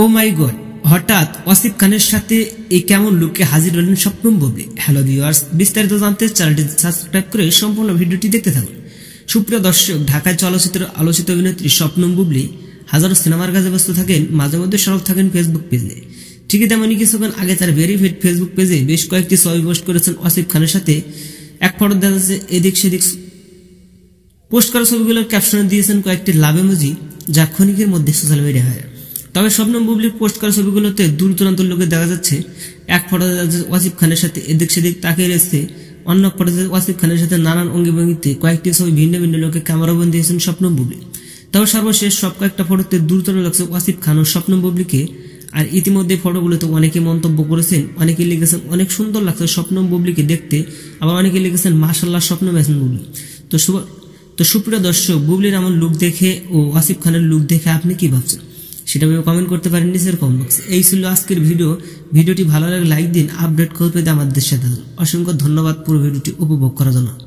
ও মাই god, হঠাৎ আসিফ খানের সাথে এই কেমন লুকে হাজির হলেন স্বপ্নম বুবলি। হ্যালো ভিউয়ার্স, বিস্তারিত জানতে চ্যানেলটি সাবস্ক্রাইব করে সম্পূর্ণ ভিডিওটি দেখতে থাকুন। সুপ্রিয় দর্শক, ঢাকায় চলচ্চিত্রের আলোচিত অভিনেত্রী স্বপ্নম বুবলি হাজারো সিনেমার কাজে ব্যস্ত থাকেন, মাঝে মধ্যে সরব থাকেন ফেসবুক পেজে। ঠিকই তেমনই কিছুক্ষণ আগে তার ভেরিফাইড ফেসবুক পেজে বেশ কয়েকটি ছবি পোস্ট করেছেন আসিফ খানের সাথে। এক ফটো দেখা যাচ্ছে এদিক সেদিক। পোস্ট করা ছবিগুলোর ক্যাপশনে দিয়েছেন কয়েকটি লাভ ইমোজি, যা ক্ষণিকের মধ্যে সোশ্যাল মিডিয়া হয়। তবে স্বপ্নম বুবলির পোস্ট করা ছবিগুলোতে দূর দূরান্ত লোকে দেখা যাচ্ছে। এক ফটো দেখা যাচ্ছে আসিফ খানের সাথে এদিক সেদিক তাকিয়ে রয়েছে, অন্য ফটো আসিফ খানের সাথে নানান অঙ্গিভঙ্গিতে কয়েকটি ছবি ভিন্ন ভিন্ন লোকে ক্যামেরাবন্দি দিয়েছেন স্বপ্নম বুবলি। তবে সর্বশেষ সব কয়েকটা ফটোতে দূরতর লাগছে আসিফ খান ও স্বপ্নম বুবলিকে। আর ইতিমধ্যে ফটোগুলোতে অনেকে মন্তব্য করেছেন, অনেকে লিখেছেন অনেক সুন্দর লাগছে স্বপ্নম বুবলিকে দেখতে, আবার অনেকে লিখেছেন মাশাআল্লাহ স্বপ্নম আছেন বুবলি। তো সুপ্রিয় দর্শক, বুবলির এমন লুক দেখে ও আসিফ খানের লুক দেখে আপনি কি ভাবছেন সেটা কমেন্ট করতে পারেন নিচের কমেন্ট বক্সে। এই ছিল আজকের ভিডিওটি ভালো লাগলে লাইক দিন, আপডেট খবর পেতে আমাদের সাথে থাকুন। অসংখ্য ধন্যবাদ পুরো ভিডিওটি উপভোগ করার জন্য।